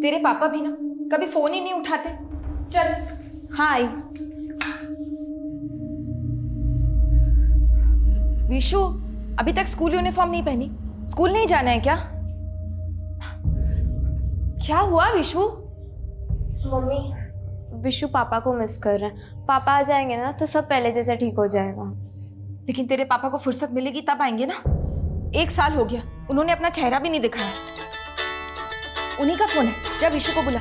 तेरे पापा भी ना कभी फोन ही नहीं उठाते। चल। हाँ आई। विशु, अभी तक स्कूल यूनिफॉर्म नहीं पहनी? स्कूल नहीं जाना है क्या? क्या हुआ विशु? मम्मी, विशु पापा को मिस कर रहे हैं। पापा आ जाएंगे ना तो सब पहले जैसा ठीक हो जाएगा। लेकिन तेरे पापा को फुर्सत मिलेगी तब आएंगे ना। 1 साल हो गया, उन्होंने अपना चेहरा भी नहीं दिखाया। उन्हीं का फोन है, जा विशु को बुला।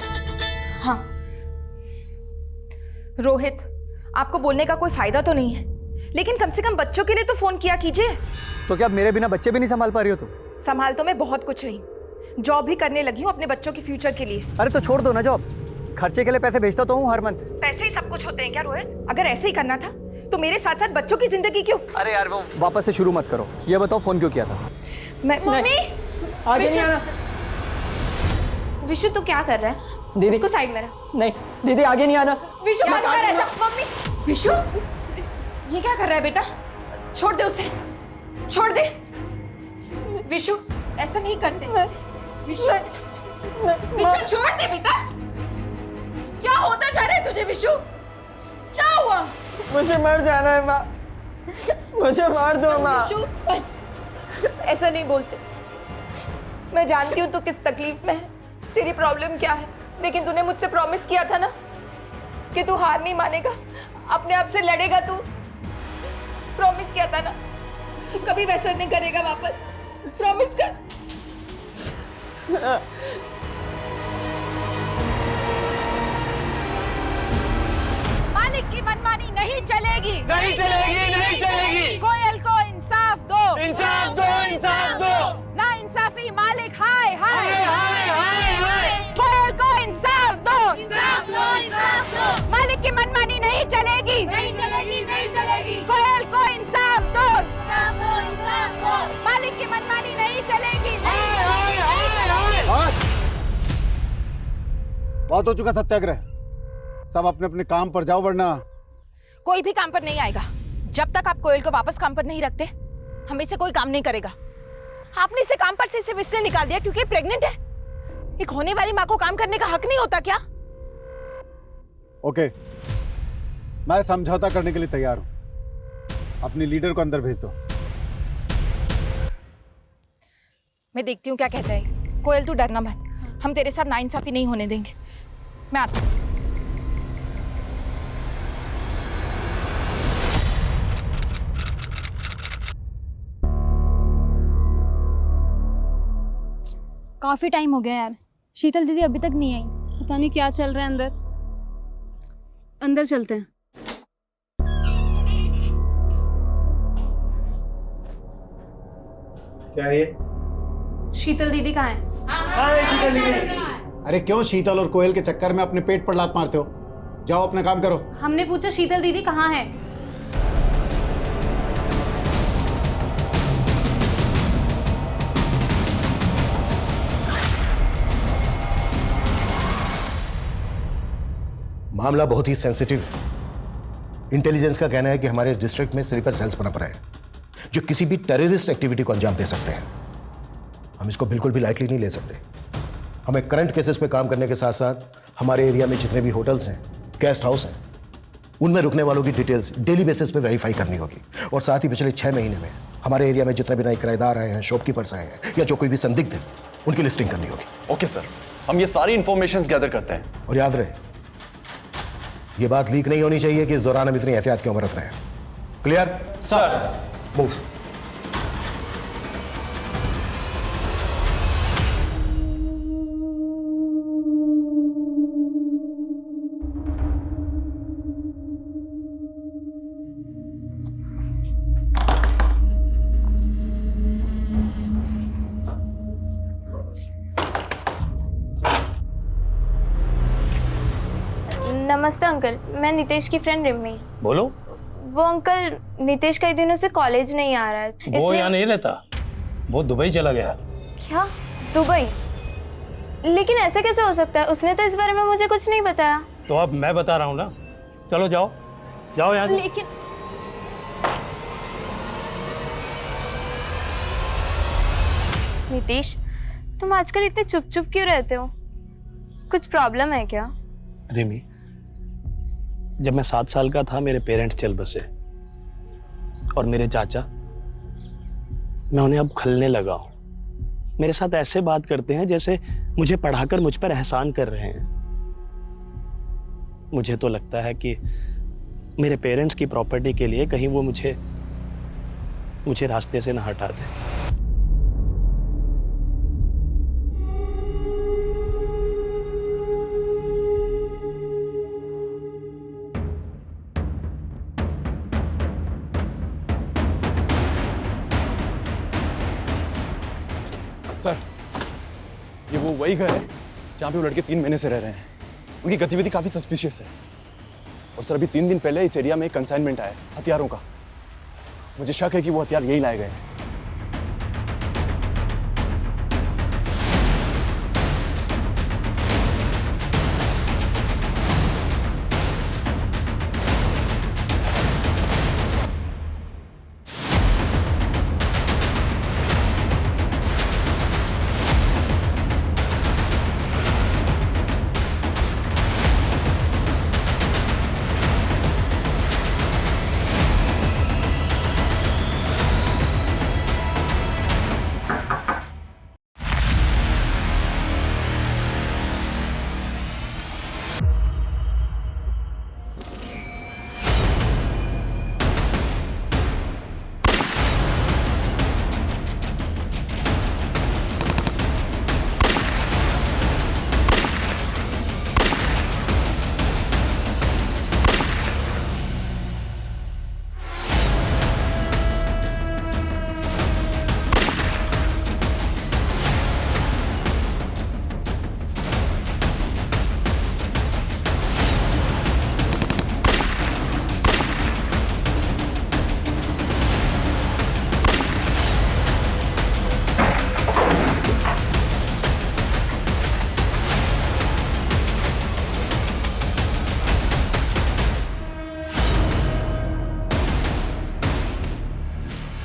हाँ। रोहित, आपको बोलने का कोई फायदा तो नहीं है, लेकिन कम से कम बच्चों के लिए तो फोन किया कीजिए। तो क्या मेरे बिना बच्चे भी नहीं संभाल पा रही हो तुम? संभाल तो मैं बहुत कुछ रही, जॉब भी करने लगी हूँ अपने बच्चों के फ्यूचर के लिए। अरे तो छोड़ दो ना जॉब, खर्चे के लिए पैसे भेजता तो हूँ हर मंथ। पैसे ही सब कुछ होते हैं क्या रोहित? अगर ऐसे ही करना था तो मेरे साथ साथ बच्चों की जिंदगी क्यों? अरे यार वो वापस से शुरू मत करो, ये बताओ फोन क्यों किया था? मम्मी आगे नहीं आना। विशु तू क्या कर रहा है? दीदी उसको साइड में रख। नहीं दीदी, आगे नहीं आना। विशु मत कर ऐसा। मम्मी, विशु ये क्या कर रहा है बेटा? छोड़ दे उसे, छोड़ दे। विशु ऐसा नहीं करते। विशु, विशु छोड़ दे बेटा। क्या होता जा रहा है तुझे विशु? क्या हुआ? मुझे मर जाना है माँ, मुझे मार दो माँ। विशु बस ऐसा नहीं बोलते। मैं जानती हूँ तू किस तकलीफ में है, तेरी प्रॉब्लम क्या है, लेकिन तूने मुझसे प्रॉमिस किया था ना कि तू हार नहीं मानेगा, अपने आप से लड़ेगा। तू प्रॉमिस किया था ना, तू कभी वैसा नहीं करेगा वापस। प्रॉमिस कर। मालिक की मनमानी नहीं चलेगी, नहीं चलेगी, नहीं चलेगी। कोयल को इंसाफ दो, इंसाफ दो, इंसाफ दो। ना इंसाफी मालिक हाय हाय। हाय हाय हाय। कोयल को इंसाफ दो, इंसाफ दो, इंसाफ दो। मालिक की मनमानी नहीं चलेगी, नहीं चलेगी, नहीं चलेगी। कोयल को इंसाफ दो, इंसाफ दो, इंसाफ दो। मालिक की मनमानी नहीं चलेगी। हाय हाय हाय हाय। बस बहुत हो चुका सत्याग्रह, सब अपने अपने काम पर जाओ वरना। कोई भी काम पर नहीं आएगा जब तक आप कोयल को वापस काम पर नहीं रखते। हमें से कोई काम नहीं करेगा। आपने इसे काम पर से सिर्फ इसलिए निकाल दिया क्योंकि प्रेग्नेंट है। एक होने वाली माँ को काम करने का हक नहीं होता क्या? ओके, मैं समझौता करने के लिए तैयार हूं। अपनी लीडर को अंदर भेज दो। मैं देखती हूँ क्या कहता है। कोयल तू डरना मत, हम तेरे साथ नाइंसाफी नहीं होने देंगे। मैं आता हूँ। काफी टाइम हो गया यार, शीतल दीदी अभी तक नहीं आई। पता नहीं क्या चल रहा है अंदर। अंदर चलते हैं। क्या है ये? शीतल दीदी कहाँ है? अरे क्यों शीतल और कोयल के चक्कर में अपने पेट पर लात मारते हो? जाओ अपना काम करो। हमने पूछा शीतल दीदी कहाँ है। मामला बहुत ही सेंसिटिव है। इंटेलिजेंस का कहना है कि हमारे डिस्ट्रिक्ट में स्लीपर सेल्स बना पड़ा है जो किसी भी टेररिस्ट एक्टिविटी को अंजाम दे सकते हैं। हम इसको बिल्कुल भी लाइटली नहीं ले सकते। हमें करंट केसेस पे काम करने के साथ साथ हमारे एरिया में जितने भी होटल्स हैं, गेस्ट हाउस हैं, उनमें रुकने वालों की डिटेल्स डेली बेसिस पे वेरीफाई करनी होगी। और साथ ही पिछले 6 महीने में हमारे एरिया में जितने भी नए किराएदार आए हैं, शॉपकीपर्स आए हैं या जो कोई भी संदिग्ध है, उनकी लिस्टिंग करनी होगी। ओके सर, हम ये सारी इंफॉर्मेशन गैदर करते हैं। और याद रहे, ये बात लीक नहीं होनी चाहिए कि इस दौरान हम इतनी एहतियात क्यों बरत रहे हैं। Clear sir. मूव। नमस्ते अंकल, मैं नितेश की फ्रेंड रिम्मी। बोलो। वो अंकल, नितेश कई दिनों से कॉलेज नहीं आ रहा है। वो यहाँ नहीं रहता, वो दुबई चला गया। क्या? दुबई? लेकिन ऐसे कैसे हो सकता है? उसने तो इस बारे में मुझे कुछ नहीं बताया। तो अब मैं बता रहा हूँ ना। चलो जाओ, जाओ यहाँ से। लेकिन नितेश, तुम आजकल इतने चुप चुप क्यों रहते हो? कुछ प्रॉब्लम है क्या? रिमी, जब मैं 7 साल का था मेरे पेरेंट्स चल बसे और मेरे चाचा, मैं उन्हें अब खलने लगा हूं। मेरे साथ ऐसे बात करते हैं जैसे मुझे पढ़ाकर मुझ पर एहसान कर रहे हैं। मुझे तो लगता है कि मेरे पेरेंट्स की प्रॉपर्टी के लिए कहीं वो मुझे रास्ते से ना हटा दे। सर, ये वो वही घर है जहाँ पे वो लड़के 3 महीने से रह रहे हैं। उनकी गतिविधि काफी सस्पिशियस है। और सर, अभी 3 दिन पहले इस एरिया में एक कंसाइनमेंट आया हथियारों का। मुझे शक है कि वो हथियार यही लाए गए हैं।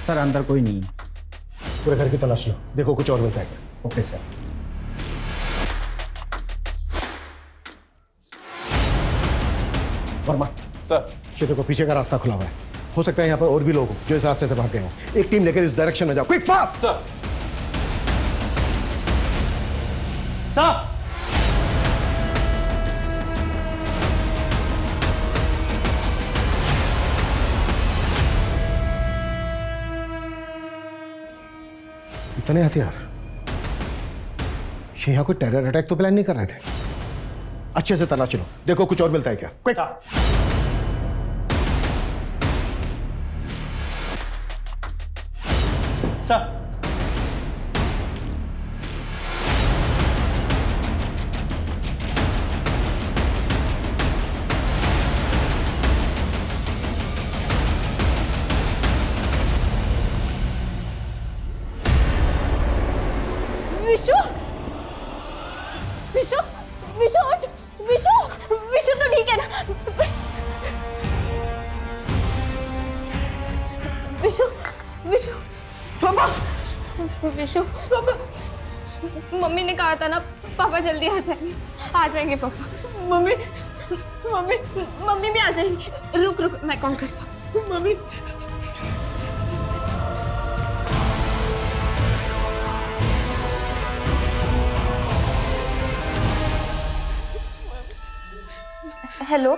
सर अंदर कोई नहीं है। पूरे घर की तलाश लो, देखो कुछ और मिलता है क्या। Okay sir. वर्मा, सर, ये देखो पीछे का रास्ता खुला हुआ है। हो सकता है यहाँ पर और भी लोग हो जो इस रास्ते से भाग गए हो। एक टीम लेकर इस डायरेक्शन में जाओ, क्विक फास्ट। सर। साहब, इतने हथियार, ये यहाँ कोई टेरर अटैक तो प्लान नहीं कर रहे थे। अच्छे से तलाश लो, देखो कुछ और मिलता है क्या। क्विक। सर, विशु, विशु, विशु उठ, विशु, विशु तो ठीक है ना? विशु, विशु, पापा, विशु, पापा, मम्मी ने कहा था ना पापा जल्दी आ जाएंगे पापा। मम्मी, मम्मी, मम्मी भी आ जाएंगी। रुक रुक, मैं कॉल करता हूँ। मम्मी, हेलो, ये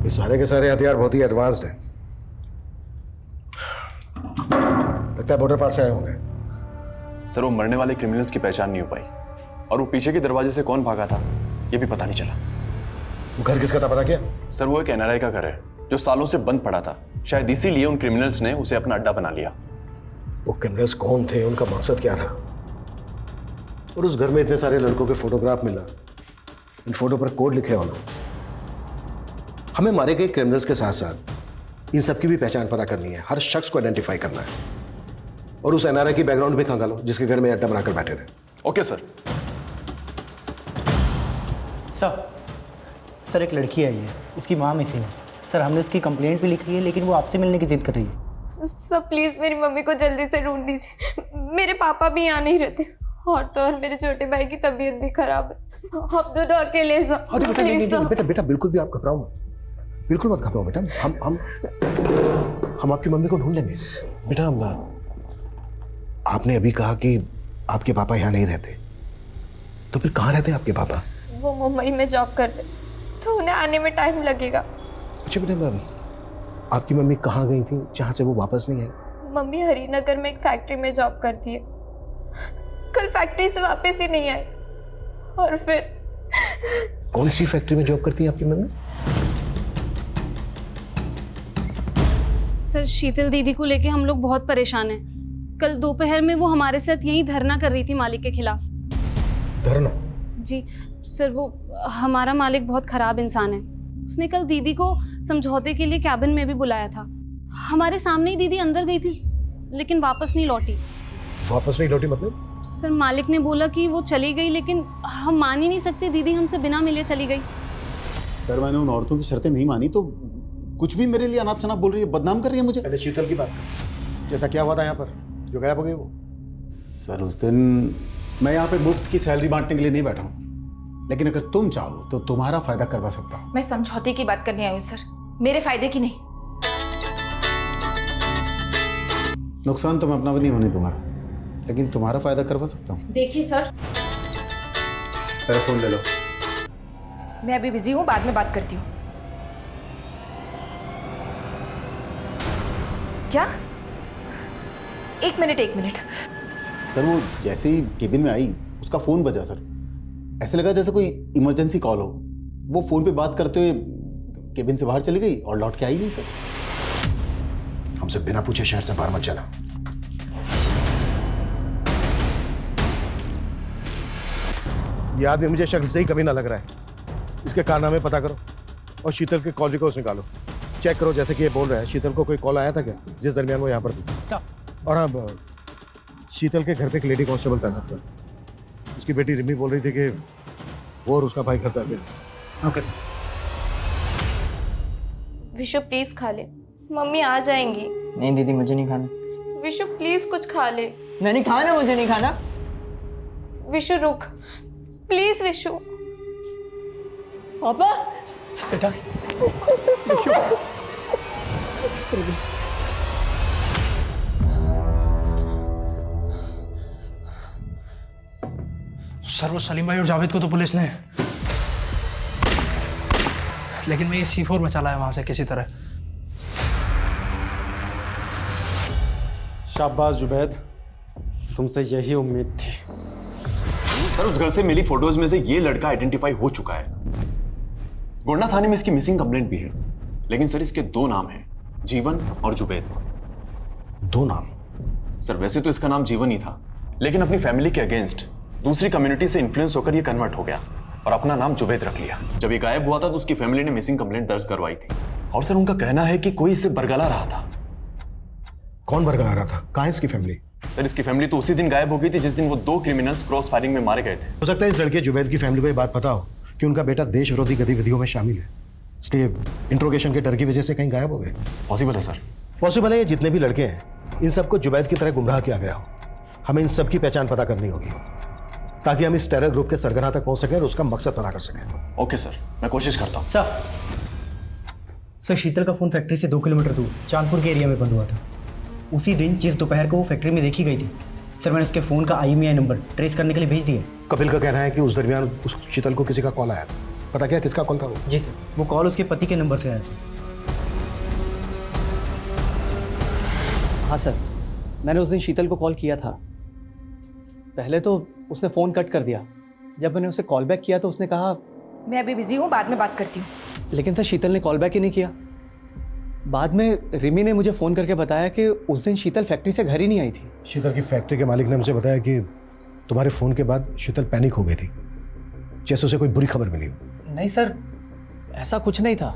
सारे के सारे हथियार बहुत ही एडवांस्ड हैं। लगता है बॉर्डर पार से आए होंगे। सर, वो मरने वाले क्रिमिनल्स की पहचान नहीं हो पाई और वो पीछे के दरवाजे से कौन भागा था ये भी पता नहीं चला। वो घर किसका था पता क्या? सर, वो एक NRI का घर है जो सालों से बंद पड़ा था। शायद इसीलिए उन क्रिमिनल्स ने उसे अपना अड्डा बना लिया। वो क्रिमिनल्स कौन थे, उनका मकसद क्या था? और उस घर में इतने सारे लड़कों के फोटोग्राफ मिला, इन फोटो पर कोड लिखे होना। हमें मारे गए क्रिमिनल्स के साथ साथ इन सबकी भी पहचान पता करनी है, हर शख्स को आइडेंटिफाई करना है। और उस NRI की बैकग्राउंड भी खंगालो जिसके घर में अड्डा बनाकर बैठे थे। Okay sir. सर, एक लड़की आई है, उसकी माँ मिसिंग है। सर हमने उसकी कंप्लेंट भी लिखी है, लेकिन वो आपसे मिलने की जिद कर रही है। सर प्लीज़ मेरी मम्मी को जल्दी से ढूंढ दीजिए। मेरे पापा भी यहाँ नहीं रहते और तो और मेरे छोटे भाई की तबीयत भी खराब है। आप दोनों अकेले हैं सर। अरे बेटा नहीं, प्लीज नहीं, बेटा बेटा बिल्कुल भी आप घबराओ मत, बिल्कुल मत घबराओ बेटा। हम आपकी मम्मी को ढूंढ लेंगे। बेटा आपने अभी कहा कि आपके पापा यहाँ नहीं रहते, तो फिर कहाँ रहते हैं आपके पापा? वो मुंबई में जॉब करते, तो उन्हें आने में टाइम लगेगा। अच्छा बेटा आपकी मम्मी कहाँ गई थी जहाँ से वो वापस नहीं आई? मम्मी हरिनगर में एक फैक्ट्री में जॉब करती है। कल फैक्ट्री से वापस ही नहीं आई और फिर। कौन सी फैक्ट्री में जॉब करती है आपकी मम्मी? सर शीतल दीदी को लेके हम लोग बहुत परेशान हैं। कल दोपहर में वो हमारे साथ यही धरना कर रही थी मालिक के खिलाफ। धरना? जी सर, वो हमारा मालिक बहुत खराब इंसान है। उसने कल दीदी को समझौते के लिए कैबिन में भी बुलाया था। हमारे सामने ही दीदी अंदर गई थी, लेकिन वापस नहीं लौटी। वापस नहीं लौटी मतलब? सर मालिक ने बोला कि वो चली गई, लेकिन हम मान ही नहीं सकते, दीदी हमसे बिना मिले चली गई। सर मैंने उन औरतों की शर्तें नहीं मानी तो कुछ भी मेरे लिए अनाप शनाप बोल रही है, बदनाम कर रही है मुझे। पहले शीतल की बात कर, जैसा क्या हुआ था यहाँ पर जो गायब हो गई वो? सर उस दिन मैं यहाँ पे मुफ्त की सैलरी बांटने के लिए नहीं बैठा हूँ, लेकिन अगर तुम चाहो तो तुम्हारा फायदा करवा सकता हूँ। मैं समझौते की बात करने आई हूँ सर, मेरे फायदे की नहीं। नुकसान तो मैं अपना भी नहीं होने दूंगा, लेकिन तुम्हारा फायदा करवा सकता हूँ। देखिए सर, तेरा फोन ले लो। मैं अभी बिजी हूँ, बाद में बात करती हूँ। क्या? एक मिनट। सर वो जैसे ही केबिन में आई उसका फोन बजा सर, ऐसे लगा जैसे कोई इमरजेंसी कॉल हो। वो फोन पे बात करते हुए केबिन से बाहर चली गई और लौट के आई नहीं सर। हमसे बिना पूछे शहर से बाहर मत जाना। ये आदमी मुझे शक्ल से ही कभी ना लग रहा है। इसके कारनामे पता करो और शीतल के कॉल रिकॉर्ड्स निकालो, चेक करो। जैसे कि ये बोल रहा है, शीतल को कोई कॉल आया था क्या जिस दरमियान वो यहाँ पर थी? और अब शीतल के घर पे एक लेडी कांस्टेबल तैनात था। उसकी बेटी रिमी बोल रही थी कि वो और उसका भाई घर पे आ गए। Okay sir. विशु प्लीज खा ले, मम्मी आ जाएंगी। नहीं दीदी मुझे नहीं खाना। विशु प्लीज कुछ खा ले। मैं नहीं खाना, मुझे नहीं खाना। विशु रुक प्लीज। विशु पापा बेटा सर वो सलीम भाई और जावेद को तो पुलिस ने, लेकिन मैं ये C4 बचा लाया वहां से किसी तरह। शाबाश जुबैद, तुमसे यही उम्मीद थी। सर उस घर से मिली फोटोज में से ये लड़का आइडेंटिफाई हो चुका है। गोंडा थाने में इसकी मिसिंग कंप्लेंट भी है, लेकिन सर इसके दो नाम हैं, जीवन और जुबैद। दो नाम? सर वैसे तो इसका नाम जीवन ही था, लेकिन अपनी फैमिली के अगेंस्ट दूसरी कम्युनिटी से इन्फ्लुएंस होकर ये कन्वर्ट हो गया और अपना नाम जुबैद रख लिया। जब ये गायब हुआ था तो उसकी फैमिली ने मिसिंग कंप्लेंट दर्ज करवाई थी और सर उनका कहना है कि कोई इसे बरगला रहा था। कौन बरगला रहा था? कहाँ है इसकी फैमिली? सर इसकी फैमिली तो उसी दिन गायब हो गई थी जिस दिन वो दो क्रिमिनल्स क्रॉस फायरिंग में मारे गए थे। हो सकता है इस लड़के जुबैद की फैमिली को ये बात पता हो कि उनका बेटा देश विरोधी गतिविधियों में शामिल है, इसलिए इंट्रोगेशन के डर की वजह से कहीं गायब हो गए। पॉसिबल है सर। पॉसिबल है। ये जितने भी लड़के हैं इन सबको जुबैद की तरह गुमराह किया गया हो। हमें इन सब की पहचान पता करनी होगी ताकि हम इस टेरर ग्रुप के सरगना तक पहुंच सकें और उसका मकसद पता कर सकें। ओके सर, मैं कोशिश करता हूँ। सर शीतल का फोन फैक्ट्री से 2 किलोमीटर दूर चांदपुर के एरिया में बंद हुआ था। उसी दिन जिस दोपहर को वो फैक्ट्री में देखी गई थी, सर मैंने उसके फ़ोन का IMEI नंबर ट्रेस करने के लिए भेज दिया। कपिल का कहना है कि उस दरमियान उस शीतल को किसी का कॉल आया था। पता क्या किसका कॉल था वो? जी सर, वो कॉल उसके पति के नंबर से आया था। हाँ सर, मैंने उस दिन शीतल को कॉल किया था। पहले तो उसने फ़ोन कट कर दिया। जब मैंने उसे कॉल बैक किया तो उसने कहा मैं अभी बिजी हूँ, बाद में बात करती हूँ। लेकिन सर शीतल ने कॉल बैक ही नहीं किया। बाद में रिमी ने मुझे फ़ोन करके बताया कि उस दिन शीतल फैक्ट्री से घर ही नहीं आई थी। शीतल की फैक्ट्री के मालिक ने मुझे बताया कि तुम्हारे फ़ोन के बाद शीतल पैनिक हो गई थी, जैसे उसे कोई बुरी खबर मिली हो। नहीं सर, ऐसा कुछ नहीं था।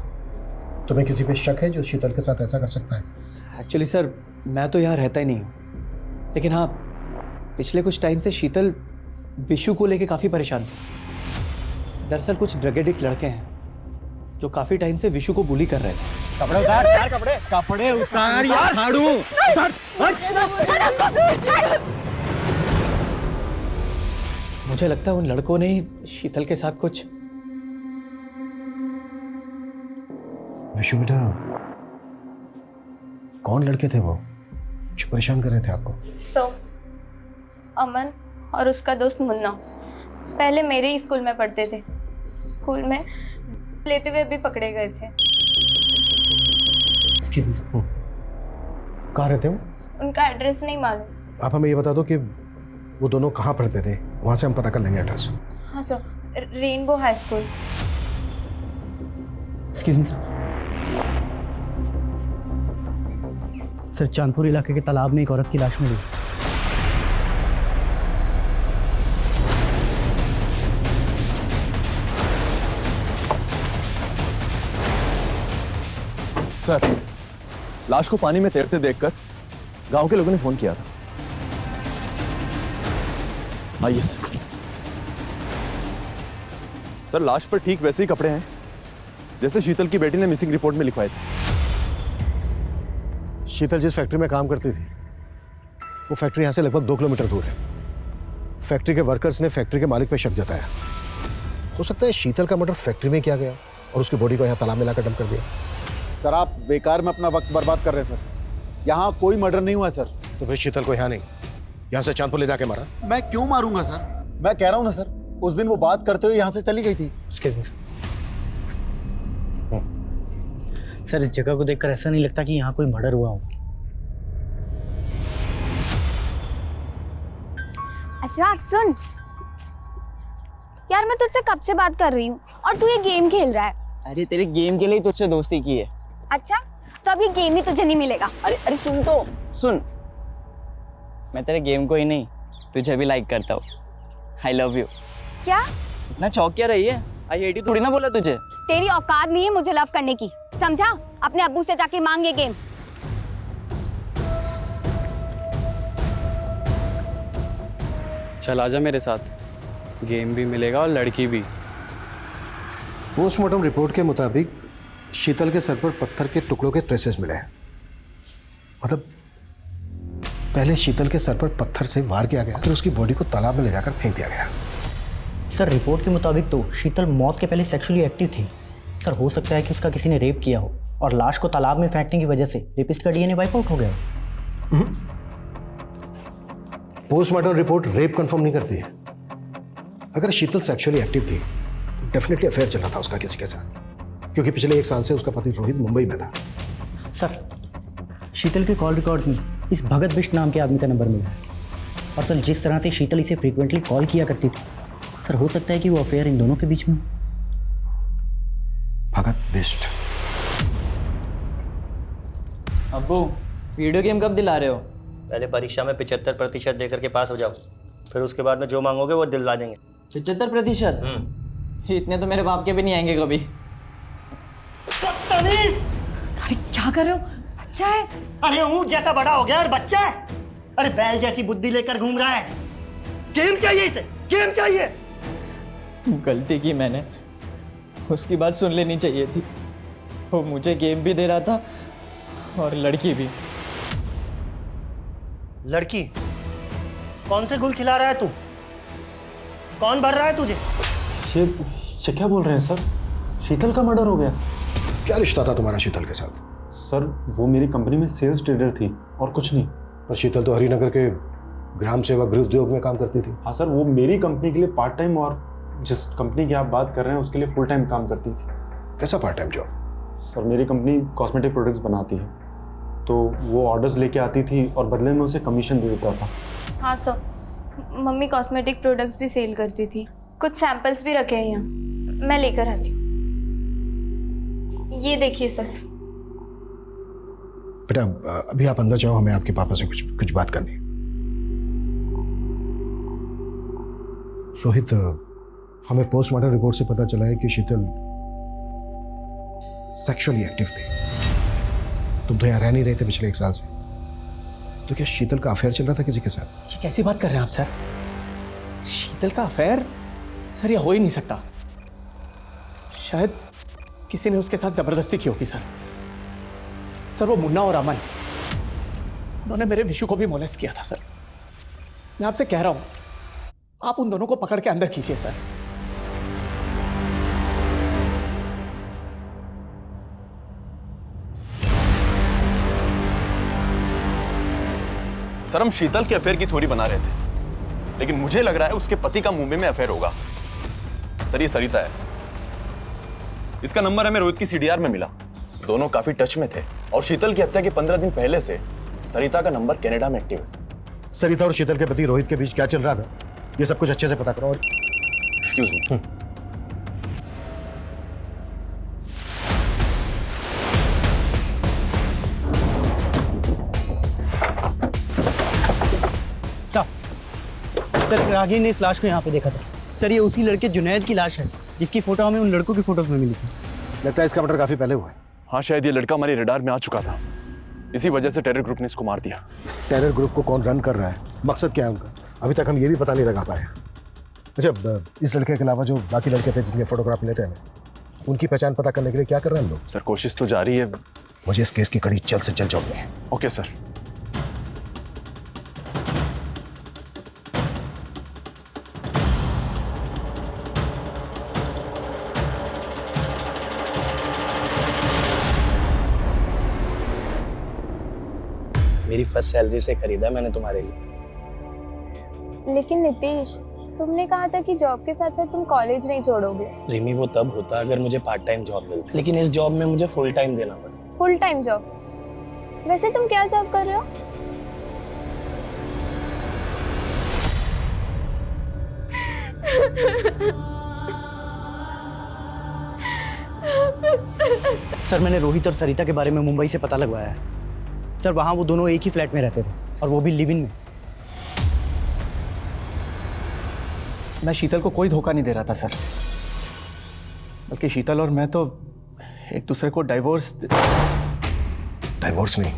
तुम्हें किसी पे शक है जो शीतल के साथ ऐसा कर सकता है? एक्चुअली सर मैं तो यहाँ रहता ही नहीं हूँ, लेकिन हाँ पिछले कुछ टाइम से शीतल विशु को लेके काफ़ी परेशान थी। दरअसल कुछ ड्रग एडिक्ट लड़के हैं जो काफ़ी टाइम से विशु को बुली कर रहे थे। कपड़े उतार यार, कपड़े उतार यार, झाड़ू उतार। मुझे लगता है उन लड़कों ने ही शीतल के साथ कुछ। विशु बेटा, कौन लड़के थे वो जो परेशान कर रहे थे आपको? अमन और उसका दोस्त मुन्ना पहले मेरे ही स्कूल में पढ़ते थे। स्कूल में लेते हुए भी पकड़े गए थे। कहाँ रहते हो? उनका एड्रेस नहीं मालूम। आप हमें ये बता दो कि वो दोनों कहाँ पढ़ते थे, वहां से हम पता कर लेंगे एड्रेस। हाँ sir, rainbow high school. Excuse me sir, Chandpur इलाके के तालाब में एक औरत की लाश मिली। सर, लाश को पानी में तैरते देखकर गांव के लोगों ने फोन किया था। आइए सर, लाश पर ठीक वैसे ही कपड़े हैं जैसे शीतल की बेटी ने मिसिंग रिपोर्ट में लिखवाए थे। शीतल जिस फैक्ट्री में काम करती थी वो फैक्ट्री यहाँ से लगभग 2 किलोमीटर दूर है। फैक्ट्री के वर्कर्स ने फैक्ट्री के मालिक पे शक जताया। हो सकता है शीतल का मर्डर फैक्ट्री में किया गया और उसकी बॉडी को यहाँ तालाब में लाकर डंप कर दिया। सर, आप बेकार में अपना वक्त बर्बाद कर रहे हैं सर। यहाँ कोई मर्डर नहीं हुआ सर। तो फिर शीतल को यहाँ नहीं, यहाँ से चांदपुर ले जाके मारा? मैं क्यों मारूंगा सर? मैं कह रहा हूँ ना सर, उस दिन वो बात करते हुए यहाँ से चली गई थी। सर, इस जगह को देखकर ऐसा नहीं लगता कि यहाँ कोई मर्डर हुआ हो। अशफाक सुन यार, मैं तुझसे कब से बात कर रही हूँ और तू ये गेम खेल रहा है। अरे तेरे गेम के लिए तुझसे दोस्ती की है। अच्छा, तो अभी गेम ही तुझे नहीं मिलेगा। अरे सुन तो सुन, मैं तेरे गेम को ही नहीं तुझे भी लाइक करता हूँ। I love you. क्या? इतना चौक क्या रही है? आई हेट यू थोड़ी ना बोला तुझे। तेरी औकात नहीं है मुझे लव करने की, समझा? अपने अब्बू से जाके मांग ये गेम। चल आजा मेरे साथ, गेम भी मिलेगा और लड़की भी। पोस्टमार्टम रिपोर्ट के मुताबिक शीतल के सर पर पत्थर के टुकड़ों के ट्रेसेस मिले हैं। मतलब पहले शीतल के सर पर पत्थर से वार किया गया, फिर उसकी बॉडी को तालाब में ले जाकर फेंक दिया गया। सर, रिपोर्ट के मुताबिक तो शीतल मौत के पहले सेक्सुअली एक्टिव थी। सर, हो सकता है कि उसका किसी ने रेप किया हो और लाश को तालाब में फेंकने की वजह से रेपिस्ट का डीएनए वाइप आउट हो गया। पोस्टमार्टम रिपोर्ट रेप कंफर्म नहीं करती है। अगर शीतल सेक्सुअली एक्टिव थी तो डेफिनेटली अफेयर चल रहा था उसका किसी के साथ, क्योंकि पिछले 1 साल से उसका पति रोहित मुंबई में था। सर, शीतल के कॉल रिकॉर्ड्स में इस भगत बिष्ट नाम के आदमी का नंबर मिला है। और सर, जिस तरह से शीतल इसे फ्रीक्वेंटली कॉल किया करती थी, सर हो सकता है कि वो अफेयर इन दोनों के बीच में हो। भगत बिष्ट। अब्बू, वीडियो गेम कब दिला रहे हो? पहले परीक्षा में 75% देकर के पास हो जाओ, फिर उसके बाद में जो मांगोगे वो दिलवा देंगे। 75%? इतने तो मेरे बाप के भी नहीं आएंगे कभी। अरे क्या कर रहे हो? बच्चा है। अरे ऊँट जैसा बड़ा हो गया और बच्चा है। अरे बैल जैसी बुद्धि लेकर घूम रहा है। गेम चाहिए इसे, गेम चाहिए। गलती की मैंने, उसकी बात सुन लेनी चाहिए थी। वो मुझे गेम भी दे रहा था और लड़की भी। लड़की? कौन से गुल खिला रहा है तू? कौन भर रहा है तुझे? ये क्या बोल रहे हैं सर? शीतल का मर्डर हो गया? क्या रिश्ता था तुम्हारा शीतल के साथ? सर, वो मेरी कंपनी में सेल्स ट्रेडर थी और कुछ नहीं। पर शीतल तो हरिनगर के ग्राम सेवा गृह उद्योग में काम करती थी। हाँ सर, वो मेरी कंपनी के लिए पार्ट टाइम और जिस कंपनी की आप बात कर रहे हैं उसके लिए फुल टाइम काम करती थी। कैसा पार्ट टाइम जॉब? सर, मेरी कंपनी कॉस्मेटिक प्रोडक्ट्स बनाती है, तो वो ऑर्डर्स लेके आती थी और बदले में उसे कमीशन दे देता था। हाँ सर, मम्मी कॉस्मेटिक प्रोडक्ट्स भी सेल करती थी। कुछ सैंपल्स भी रखे हैं यहाँ, मैं लेकर आती हूँ। ये देखिए सर। बेटा, अभी आप अंदर जाओ, हमें आपके पापा से कुछ बात करनी है। रोहित, हमें पोस्टमार्टम रिपोर्ट से पता चला है कि शीतल सेक्सुअली एक्टिव थी। तुम तो यहाँ रह नहीं रहे थे पिछले 1 साल से, तो क्या शीतल का अफेयर चल रहा था किसी के साथ? ये कैसी बात कर रहे हैं आप सर? शीतल का अफेयर? सर, ये हो ही नहीं सकता। शायद किसी ने उसके साथ जबरदस्ती की होगी सर। सर वो मुन्ना और अमन, उन्होंने मेरे विशु को भी मोलेस्ट किया था सर। मैं आपसे कह रहा हूं, आप उन दोनों को पकड़ के अंदर कीजिए सर। सर हम शीतल के अफेयर की थ्योरी बना रहे थे, लेकिन मुझे लग रहा है उसके पति का मुंबई में अफेयर होगा। सर ये सरिता है, इसका नंबर हमें रोहित की सीडीआर में मिला। दोनों काफी टच में थे और शीतल की हत्या के 15 दिन पहले से सरिता का नंबर कनाडा में एक्टिव है। सरिता और शीतल के पति रोहित के बीच क्या चल रहा था, ये सब कुछ अच्छे से पता करो। और एक्सक्यूज मी। सर रागी ने इस लाश को यहाँ पे देखा था। सर ये उसी लड़के जुनैद की लाश है जिसकी फोटो हमें उन लड़कों की फोटोज में मिली थी। लगता है इसका मर्डर काफी पहले हुआ है। हाँ शायद ये लड़का हमारे रडार में आ चुका था, इसी वजह से टेरर ग्रुप ने इसको मार दिया। इस टेरर ग्रुप को कौन रन कर रहा है, मकसद क्या है उनका, अभी तक हम ये भी पता नहीं लगा पाए। अच्छा, इस लड़के के अलावा जो बाकी लड़के थे जिनके फोटोग्राफ लेते हैं, उनकी पहचान पता करने के लिए क्या कर रहे हैं हम लोग? सर कोशिश तो जारी है। मुझे इस केस की कड़ी जल्द से जल्द जोड़नी है। Okay sir. मेरी फर्स्ट सैलरी से खरीदा मैंने तुम्हारे लिए। लेकिन नितीश, तुमने कहा था कि जॉब के साथ साथ तुम कॉलेज नहीं छोड़ोगे। रिमी वो तब होता अगर मुझे पार्ट टाइम जॉब मिलती, लेकिन इस जॉब में मुझे फुल टाइम देना पड़ता। Full time job? वैसे तुम क्या जॉब कर रहे हो? सर मैंने रोहित और सरिता के बारे में मुंबई से पता लगवाया है। सर वहाँ वो दोनों एक ही फ्लैट में रहते थे और वो भी लिव इन में। मैं शीतल को कोई धोखा नहीं दे रहा था सर, बल्कि शीतल और मैं तो एक दूसरे को डाइवोर्स नहीं,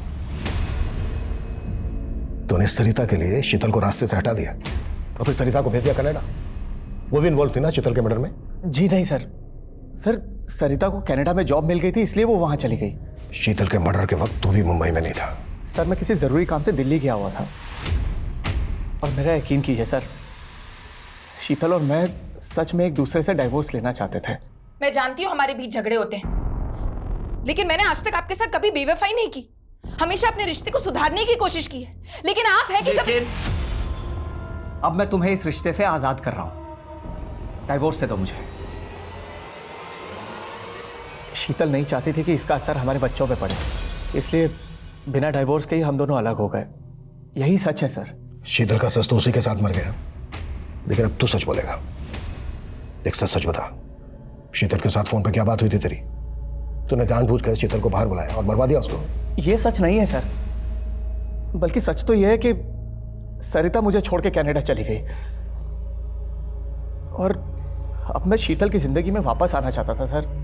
तूने सरिता के लिए शीतल को रास्ते से हटा दिया और फिर सरिता को भेज दिया कनाडा। वो भी इन्वॉल्व थी ना शीतल के मर्डर में? जी नहीं सर, सरिता को कनाडा में जॉब मिल गई थी इसलिए वो वहां चली गई। शीतल के मर्डर के वक्त तू भी मुंबई में नहीं था। सर मैं किसी जरूरी काम से दिल्ली गया हुआ था और मेरा यकीन कीजिए सर, शीतल और मैं सच में एक दूसरे से डाइवोर्स लेना चाहते थे। मैं जानती हूँ हमारे बीच झगड़े होते हैं, लेकिन मैंने आज तक आपके साथ कभी बेवफाई नहीं की। हमेशा अपने रिश्ते को सुधारने की कोशिश की है, लेकिन आप है कि कभी... अब मैं तुम्हें इस रिश्ते से आजाद कर रहा हूं, डाइवोर्स दे दो मुझे। शीतल नहीं चाहती थी कि इसका असर हमारे बच्चों पे पड़े, इसलिए बिना डाइवोर्स के ही हम दोनों अलग हो गए। यही सच है सर। शीतल का सच तो उसी के साथ मर गया, लेकिन अब तू सच बोलेगा। एक सच बता, शीतल के साथ फोन पर क्या बात हुई थी तेरी? तूने जानबूझकर शीतल को बाहर बुलाया और मरवा दिया उसको। ये सच नहीं है सर, बल्कि सच तो यह है कि सरिता मुझे छोड़ के कनाडा चली गई और अब मैं शीतल की जिंदगी में वापस आना चाहता था सर।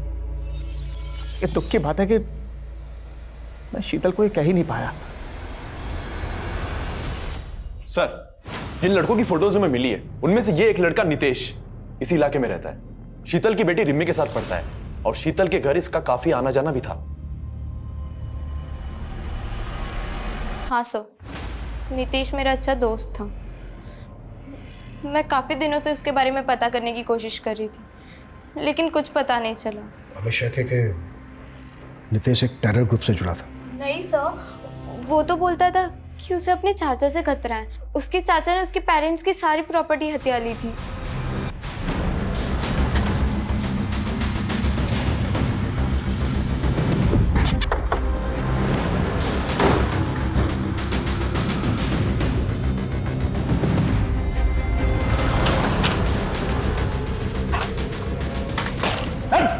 ये दुख की बात है कि मैं शीतल को ये कह ही नहीं पाया। सर जिन लड़कों की फोटोज में मिली है उनमें से ये एक लड़का नितेश इसी इलाके में रहता है। शीतल की बेटी रिम्मी के साथ पढ़ता है और शीतल के घर इसका काफी आना जाना भी था। हाँ सर, नितेश मेरा अच्छा दोस्त था। मैं काफी दिनों से उसके बारे में पता करने की कोशिश कर रही थी, लेकिन कुछ पता नहीं चला। हमें शक है कि नितेश एक टेरर ग्रुप से जुड़ा था। नहीं सर, वो तो बोलता था कि उसे अपने चाचा से खतरा है। उसके चाचा ने उसके पेरेंट्स की सारी प्रॉपर्टी हथिया ली थी।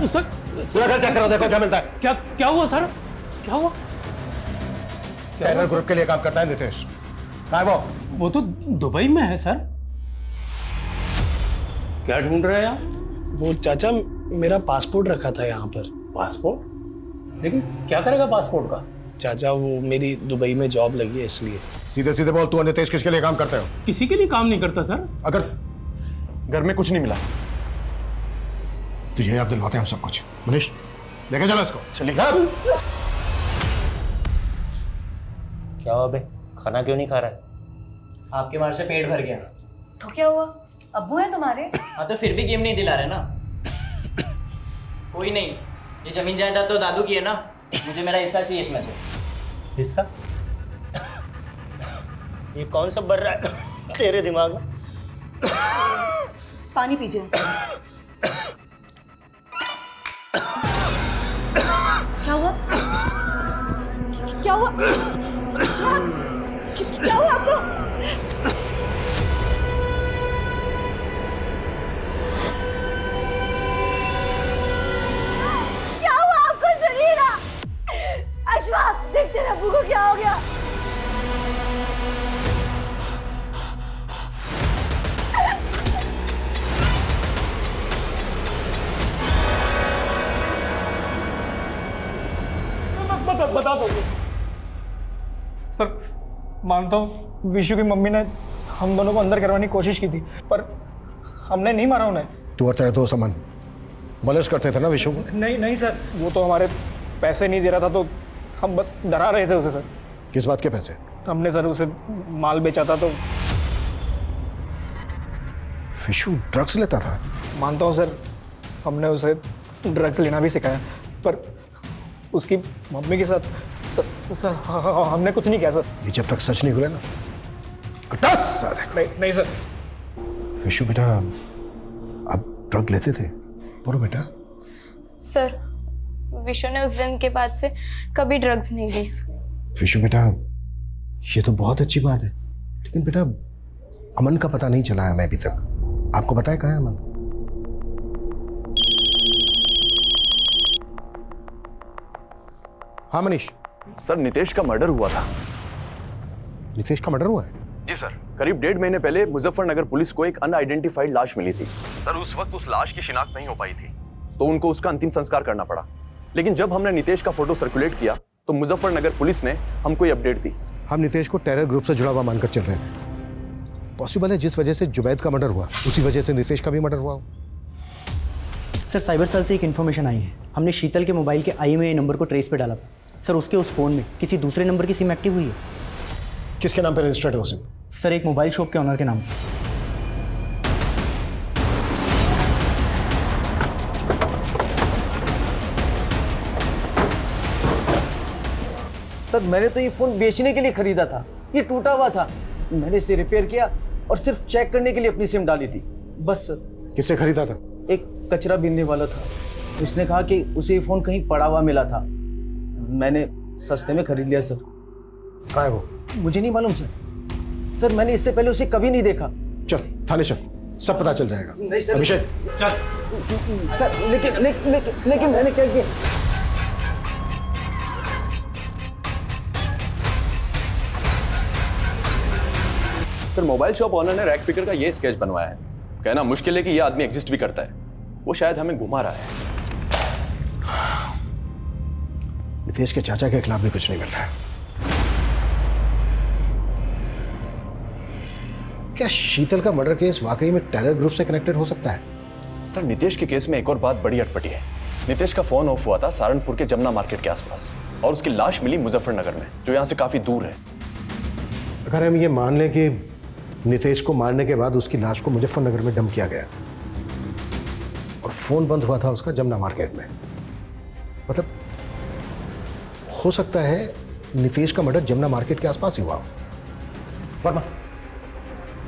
सर पूरा घर चेक करो, देखो क्या मिलता है। क्या हुआ सर? क्या हुआ? टेरर ग्रुप के लिए काम करता है नितेश। कहाँ है वो? वो तो दुबई में है सर। क्या ढूंढ रहे हैं आप? वो चाचा मेरा पासपोर्ट रखा था यहाँ पर। पासपोर्ट? लेकिन क्या करेगा पासपोर्ट का? चाचा वो मेरी दुबई में जॉब लगी है इसलिए। सीधे सीधे बोल, तू और नितेश किसके लिए काम करते हो? किसी के लिए काम नहीं करता सर। अगर घर में कुछ नहीं मिला। तुझे याद दिलवाते हैं हम सब कुछ। मनीष लेके चलो इसको। चलिए। क्या हुआ बे, खाना क्यों नहीं खा रहा है? आपके मार से पेट भर गया। तो क्या हुआ, अब्बू है तुम्हारे? हाँ तो फिर भी गेम नहीं दिला रहे ना। कोई नहीं, ये जमीन जायदाद तो दादू की है ना, मुझे मेरा हिस्सा चाहिए इसमें से। हिस्सा? ये कौन सा बर रहा है तेरे दिमाग में? पानी पीजिए। क्या हुआ? क्या हुआ? क्या हुआ आपको? क्या हुआ आपको सरीरा? अशफाक देख तेरे अब्बू को क्या हो गया? बता दो सर। मानता हूँ विशु की मम्मी ने हम दोनों को अंदर करवाने की कोशिश की थी, पर हमने नहीं मारा उन्हें। तू और तेरे दोस्त अमन मॉलेस्ट करते थे ना विशु को? नहीं सर, वो तो हमारे पैसे नहीं दे रहा था, तो हम बस डरा रहे थे उसे सर। किस बात के पैसे? हमने सर उसे माल बेचा था तो। विशु ड्रग्स लेता था? मानता हूँ सर, हमने उसे ड्रग्स लेना भी सिखाया, पर उसकी मम्मी के साथ सर हमने कुछ नहीं किया सर। ये जब तक सच नहीं खुले ना नहीं सर। विशु बेटा आप ड्रग लेते थे? बोलो बेटा। सर विशु ने उस दिन के बाद से कभी ड्रग्स नहीं ली। विशु बेटा ये तो बहुत अच्छी बात है, लेकिन बेटा अमन का पता नहीं चला है हमें अभी तक। आपको पता है कहाँ है अमन? हाँ मनीष। सर नितेश का मर्डर हुआ था। नितेश का मर्डर हुआ है? जी सर, करीब 1.5 महीने पहले मुजफ्फरनगर पुलिस को एक अनआइडेंटिफाइड लाश मिली थी। सर उस वक्त उस लाश की शिनाख्त नहीं हो पाई थी, तो उनको उसका अंतिम संस्कार करना पड़ा। लेकिन जब हमने नितेश का फोटो सर्कुलेट किया तो मुजफ्फरनगर पुलिस ने हमको ये अपडेट दी। हम नितेश को टेरर ग्रुप से जुड़ा हुआ मानकर चल रहे थे। पॉसिबल है जिस वजह से जुबैद का मर्डर हुआ उसी वजह से नितेश का भी मर्डर हुआ हो। सर साइबर सेल से एक इन्फॉर्मेशन आई है, हमने शीतल के मोबाइल के IMEI नंबर को ट्रेस पे डाला था सर। उसके उस फ़ोन में किसी दूसरे नंबर की सिम एक्टिव हुई है। किसके नाम पे रजिस्टर्ड है वो सिम? सर एक मोबाइल शॉप के ऑनर के नाम। सर मैंने तो ये फ़ोन बेचने के लिए ख़रीदा था, ये टूटा हुआ था, मैंने इसे रिपेयर किया और सिर्फ चेक करने के लिए अपनी सिम डाली थी, बस सर। किससे खरीदा था? एक कचरा बीनने वाला था, उसने कहा कि उसे ये फ़ोन कहीं पड़ा हुआ मिला था, मैंने सस्ते में खरीद लिया सर। कहाँ है वो? मुझे नहीं मालूम सर। सर मैंने इससे पहले उसे कभी नहीं देखा। चल थाने चल, सब पता चल जाएगा। नहीं सर। अभिषेक चल। सर लेकिन मैंने क्या किया? सर मोबाइल शॉप ऑनर ने रैक पिकर का ये स्केच बनवाया है। कहना मुश्किल है कि ये आदमी एग्जिस्ट भी करता है, वो शायद हमें घुमा रहा है। नितेश के चाचा के खिलाफ भी कुछ नहीं मिल रहा है। क्या शीतल का मर्डर केस वाकई में टेरर ग्रुप से कनेक्टेड हो सकता है? सर नितेश के केस में एक और बात बड़ी अटपटी है। नितेश का फोन ऑफ हुआ था सहारनपुर के जमुना मार्केट के आसपास और उसकी लाश मिली मुजफ्फरनगर में, जो यहाँ से काफी दूर है। अगर हम ये मान लें कि नितेश को मारने के बाद उसकी लाश को मुजफ्फरनगर में डंप किया गया और फोन बंद हुआ था उसका जमुना मार्केट में, मतलब हो सकता है नितेश का मर्डर जमुना मार्केट के आसपास ही हुआ हो। वर्मा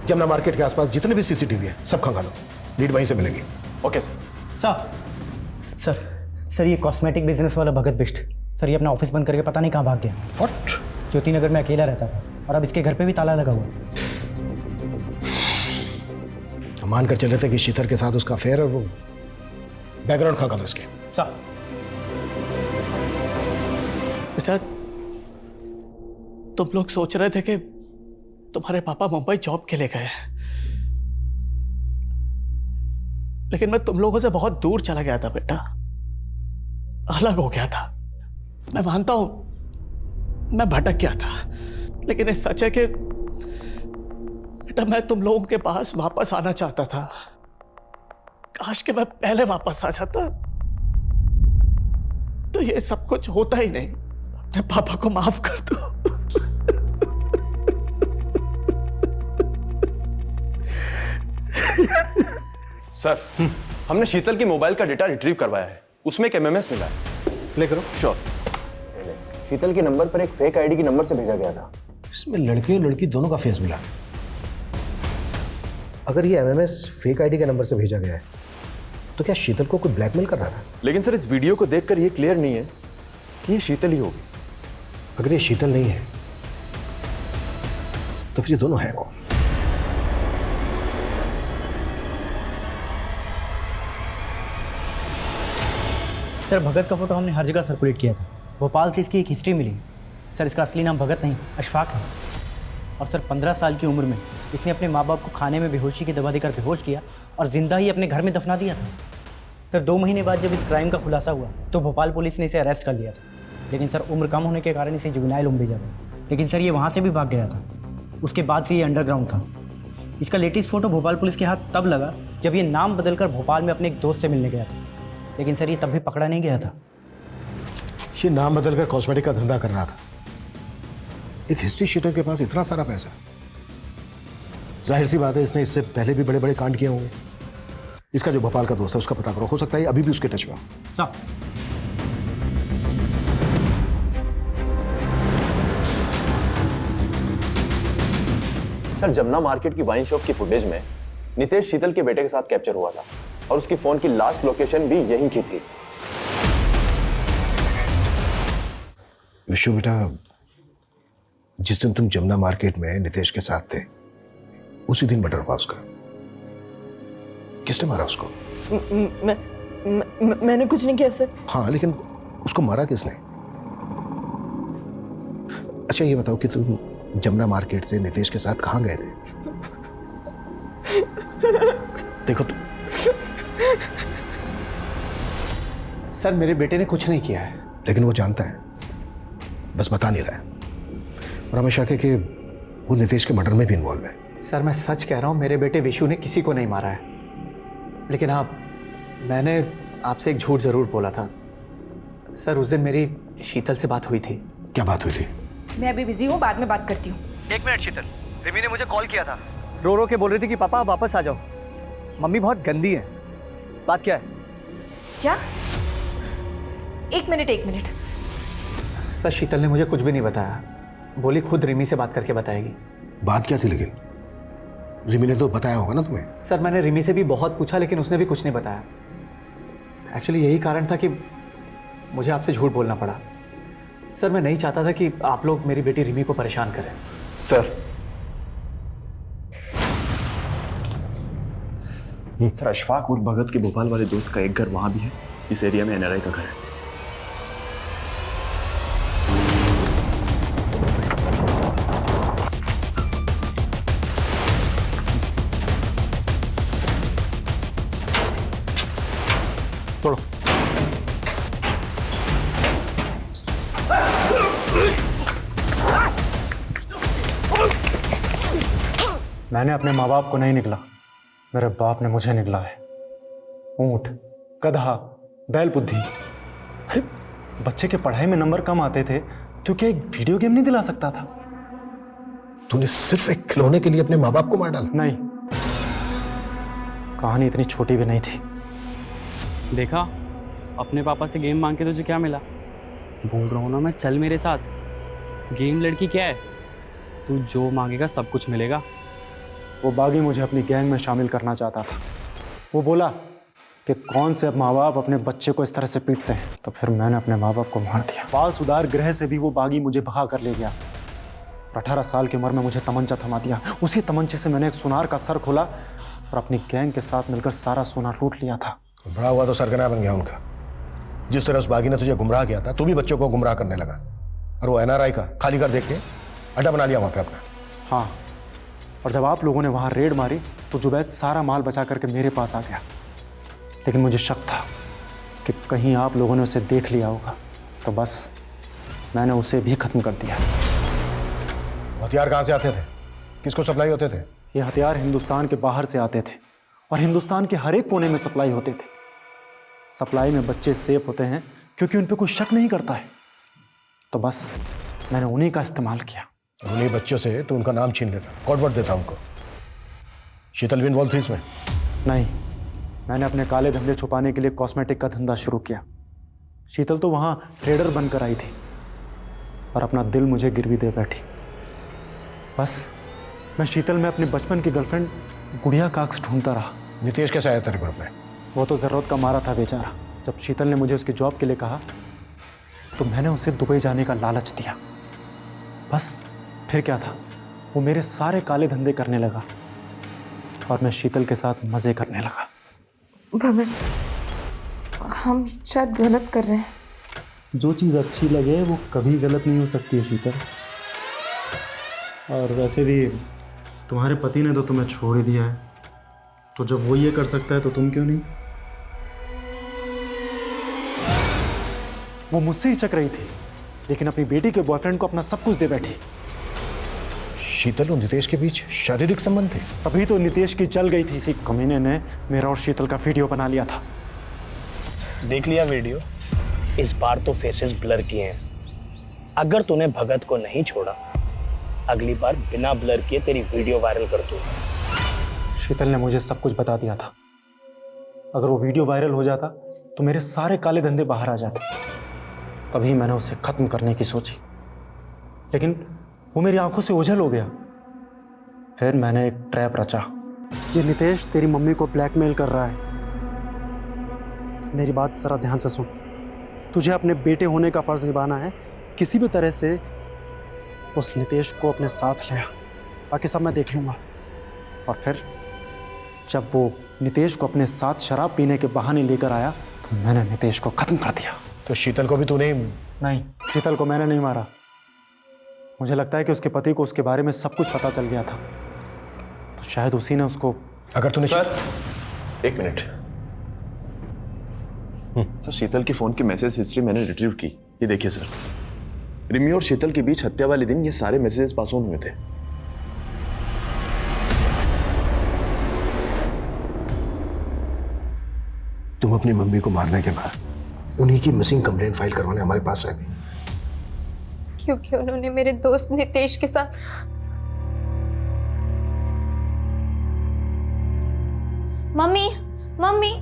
जमुना मार्केट के आसपास जितने भी सीसीटीवी है सब खंगालो, लीड वहीं से मिलेगी। Okay sir. सर ये कॉस्मेटिक बिजनेस वाला भगत बिष्ट सर, ये अपना ऑफिस बंद करके पता नहीं कहाँ भाग गया। व्हाट? ज्योति नगर में अकेला रहता था और अब इसके घर पे भी ताला लगा हुआ। हम मान कर चले थे कि शीतल के साथ उसका अफेयर और वो बैकग्राउंड खंगालो इसके। सर बेटा तुम लोग सोच रहे थे कि तुम्हारे पापा मुंबई जॉब के लिए गए, लेकिन मैं तुम लोगों से बहुत दूर चला गया था बेटा, अलग हो गया था। मैं मानता हूं मैं भटक गया था, लेकिन ये सच है कि बेटा मैं तुम लोगों के पास वापस आना चाहता था। काश कि मैं पहले वापस आ जाता तो ये सब कुछ होता ही नहीं। अपने पापा को माफ कर दो। सर हमने शीतल की मोबाइल का डेटा रिट्रीव करवाया है, उसमें एक एमएमएस मिला है। प्ले करो। श्योर। शीतल के नंबर पर एक फेक आईडी के नंबर से भेजा गया था। इसमें लड़के और लड़की दोनों का फेस मिला। अगर ये एमएमएस फेक आईडी के नंबर से भेजा गया है तो क्या शीतल को कोई ब्लैकमेल कर रहा था? लेकिन सर इस वीडियो को देखकर ये क्लियर नहीं है कि ये शीतल ही होगी। अगर ये शीतल नहीं है तो फिर ये दोनों हैं कौन? सर भगत का फोटो हमने हर जगह सर्कुलेट किया था। भोपाल से इसकी एक हिस्ट्री मिली। सर इसका असली नाम भगत नहीं अशफाक है। और सर 15 साल की उम्र में इसने अपने माँ बाप को खाने में बेहोशी की दवा देकर बेहोश किया और जिंदा ही अपने घर में दफना दिया था। सर 2 महीने बाद जब इस क्राइम का खुलासा हुआ तो भोपाल पुलिस ने इसे अरेस्ट कर लिया था। लेकिन सर उम्र कम होने के कारण इसे जुवेनाइल होम भेजा गया। लेकिन सर ये वहाँ से भी भाग गया था। उसके बाद से ये अंडरग्राउंड था। इसका लेटेस्ट फोटो भोपाल पुलिस के हाथ तब लगा जब ये नाम बदलकर भोपाल में अपने एक दोस्त से मिलने गया था। लेकिन सर ये तब भी पकड़ा नहीं गया था। ये नाम बदलकर कॉस्मेटिक का धंधा कर रहा था। एक हिस्ट्री शीटर के पास इतना सारा पैसा, जाहिर सी बात है इसने इससे पहले भी बड़े बड़े कांड किए होंगे। इसका जो भोपाल का दोस्त है उसका पता करो, हो सकता है अभी भी उसके टच में हो। साहब सर जमुना मार्केट की वाइन शॉप की फुटेज में नितेश शीतल के बेटे के साथ कैप्चर हुआ था और उसकी फोन की लास्ट लोकेशन भी यहीं की थी। विशु बेटा, जिस दिन तुम जमुना मार्केट में नितेश के साथ थे उसी दिन मर्डर हुआ उसका। किसने मारा उसको? मैंने कुछ नहीं किया सर। हाँ, लेकिन उसको मारा किसने? अच्छा ये बताओ कि तुम जमुना मार्केट से नितेश के साथ कहाँ गए थे? देखो तुम। सर मेरे बेटे ने कुछ नहीं किया है। लेकिन वो जानता है, बस बता नहीं रहा है। और हमें शक है कि वो नितेश के मर्डर में भी इन्वॉल्व है। सर मैं सच कह रहा हूँ, मेरे बेटे विशु ने किसी को नहीं मारा है। लेकिन हाँ, मैंने आपसे एक झूठ जरूर बोला था। सर उस दिन मेरी शीतल से बात हुई थी। क्या बात हुई थी? मैं अभी बिजी हूँ, बाद में बात करती हूँ। 1 मिनट शीतल, रिमी ने मुझे कॉल किया था। रो रो के बोल रही थी कि पापा आप वापस आ जाओ, मम्मी बहुत गंदी है। बात क्या है? क्या? एक मिनट। सर शीतल ने मुझे कुछ भी नहीं बताया, बोली खुद रिमी से बात करके बताएगी। बात क्या थी? लेकिन रिमी ने तो बताया होगा ना तुम्हें। सर मैंने रिमी से भी बहुत पूछा लेकिन उसने भी कुछ नहीं बताया। एक्चुअली यही कारण था कि मुझे आपसे झूठ बोलना पड़ा। सर मैं नहीं चाहता था कि आप लोग मेरी बेटी रिमी को परेशान करें। सर अशफाक और भगत के भोपाल वाले दोस्त का एक घर वहां भी है। इस एरिया में एनआरआई का घर है। तोड़ो। मैंने अपने माँ बाप को नहीं निकला, मेरे बाप ने मुझे निकला है। ऊंट, गधा, बैल बुद्धि। अरे बच्चे के पढ़ाई में नंबर कम आते थे तो क्या एक वीडियो गेम नहीं दिला सकता था? तूने सिर्फ एक खिलौने के लिए अपने माँ बाप को मार डाला? नहीं, कहानी इतनी छोटी भी नहीं थी। देखा, अपने पापा से गेम मांग के तुझे क्या मिला? बोल रहा हूँ ना मैं, चल मेरे साथ। गेम लड़की क्या है, तू जो मांगेगा सब कुछ मिलेगा। वो बागी मुझे अपनी गैंग में शामिल करना चाहता था। वो बोला कि कौन से माँ बाप अपने बच्चे को इस तरह से पीटते हैं, तो फिर मैंने अपने माँ बाप को मार दिया। बाल सुधार गृह से भी वो बागी मुझे भगा कर ले गया। 18 साल की उम्र में मुझे तमंचा थमा दिया। उसी तमंचे से मैंने एक सुनार का सर खोला और अपनी गैंग के साथ मिलकर सारा सोना लूट लिया था। बड़ा हुआ तो सरगना बन गया उनका। जिस तरह उस बागी ने तुझे गुमराह किया था, तू भी बच्चों को गुमराह करने लगा। और वो एनआरआई का खाली घर देख के अड्डा बना लिया वहाँ पे अपना। हाँ, और जब आप लोगों ने वहाँ रेड मारी तो जुबैद सारा माल बचा करके मेरे पास आ गया। लेकिन मुझे शक था कि कहीं आप लोगों ने उसे देख लिया होगा, तो बस मैंने उसे भी खत्म कर दिया। हथियार कहाँ से आते थे? किसको सप्लाई होते थे? ये हथियार हिंदुस्तान के बाहर से आते थे और हिंदुस्तान के हर एक कोने में सप्लाई होते थे। सप्लाई में बच्चे सेफ होते हैं क्योंकि उन पर कोई शक नहीं करता है, तो बस मैंने उन्हीं का इस्तेमाल किया। उन्हीं बच्चों से तो उनका नाम छीन लेता, कोड वर्ड देता उनको। शीतल भी इन्वॉल्व थी इसमें? नहीं, मैंने अपने काले धंधे छुपाने के लिए कॉस्मेटिक का धंधा शुरू किया। शीतल तो वहाँ ट्रेडर बनकर आई थी और अपना दिल मुझे गिरवी दे बैठी। बस मैं शीतल में अपने बचपन की गर्लफ्रेंड गुड़िया काक्स ढूंढता रहा। नितेश कैसे आया तेरे ग्रुप में? वो तो ज़रूरत का मारा था बेचारा। जब शीतल ने मुझे उसकी जॉब के लिए कहा तो मैंने उसे दुबई जाने का लालच दिया। बस फिर क्या था, वो मेरे सारे काले धंधे करने लगा और मैं शीतल के साथ मज़े करने लगा। भगत, हम शायद गलत कर रहे हैं। जो चीज़ अच्छी लगे वो कभी गलत नहीं हो सकती है शीतल। और वैसे भी तुम्हारे पति ने तो तुम्हें छोड़ ही दिया है, तो जब वो ये कर सकता है तो तुम क्यों नहीं? वो मुझसे हिचक रही थी, लेकिन अपनी बेटी के बॉयफ्रेंड को अपना सब कुछ दे बैठी। शीतल और नितेश के बीच शारीरिक संबंध थे? अभी तो नितेश की चल गई थी। इसी कमीने ने मेरा और शीतल का वीडियो बना लिया था। देख लिया वीडियो? इस बार तो फेसेस ब्लर किए हैं। अगर तूने भगत को नहीं छोड़ा, अगली बार बिना ब्लर किए तेरी वीडियो वायरल कर दूंगा। शीतल ने मुझे सब कुछ बता दिया था। अगर वो वीडियो वायरल हो जाता तो मेरे सारे काले धंधे बाहर आ जाते। तभी मैंने उसे खत्म करने की सोची, लेकिन वो मेरी आंखों से ओझल हो गया। फिर मैंने एक ट्रैप रचा। ये नितेश तेरी मम्मी को ब्लैकमेल कर रहा है। मेरी बात जरा ध्यान से सुन। तुझे अपने बेटे होने का फर्ज निभाना है। किसी भी तरह से उस नितेश को अपने साथ ले आ, बाकी सब मैं देख लूँगा। और फिर जब वो नितेश को अपने साथ शराब पीने के बहाने लेकर आया तो मैंने नितेश को खत्म कर दिया। तो शीतल को भी तूने? नहीं, शीतल को मैंने नहीं मारा। मुझे लगता है कि उसके पति को उसके बारे में सब कुछ पता चल गया था, तो शायद उसी ने उसको। अगर तूने सर, एक मिनट। सर, शीतल की फोन की मैसेज हिस्ट्री मैंने रिट्रीव की। ये देखिए सर, रिमी और शीतल के बीच हत्या वाले दिन ये सारे मैसेजेस पास ऑन हुए थे। तुम अपनी मम्मी को मारने के बाद उन्हीं की मिसिंग कंप्लेंट फाइल करवाने हमारे पास आ गई, क्योंकि उन्होंने मेरे दोस्त नितेश के साथ। मम्मी, मम्मी,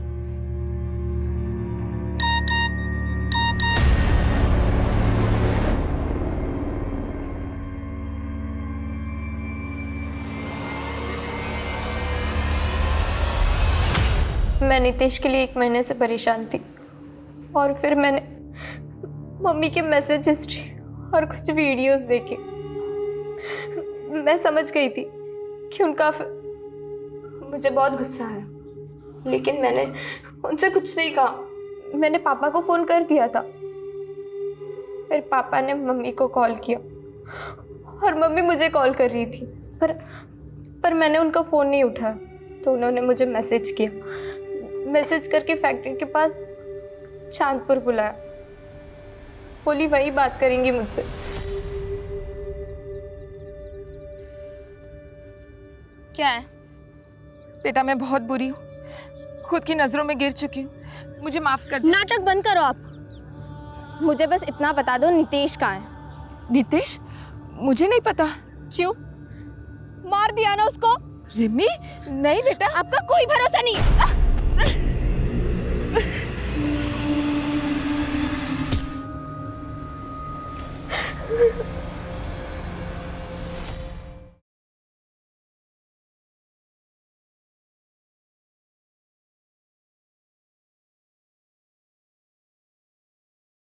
मैं नितेश के लिए 1 महीने से परेशान थी और फिर मैंने मम्मी के मैसेज हिस्ट्री और कुछ वीडियोस देखे। मैं समझ गई थी कि उनका मुझे बहुत गुस्सा आया, लेकिन मैंने उनसे कुछ नहीं कहा। मैंने पापा को फ़ोन कर दिया था। फिर पापा ने मम्मी को कॉल किया और मम्मी मुझे कॉल कर रही थी, पर मैंने उनका फ़ोन नहीं उठाया। तो उन्होंने मुझे मैसेज किया। मैसेज करके फैक्ट्री के पास चांदपुर बुलाया। बोली वही बात करेंगी मुझसे। क्या है बेटा, मैं बहुत बुरी हूँ, खुद की नजरों में गिर चुकी हूँ, मुझे माफ कर दो। नाटक बंद करो आप। मुझे बस इतना बता दो, नितेश कहाँ है? नितेश? मुझे नहीं पता। क्यों? मार दिया ना उसको? रिमी, नहीं बेटा, आपका कोई भरोसा नहीं।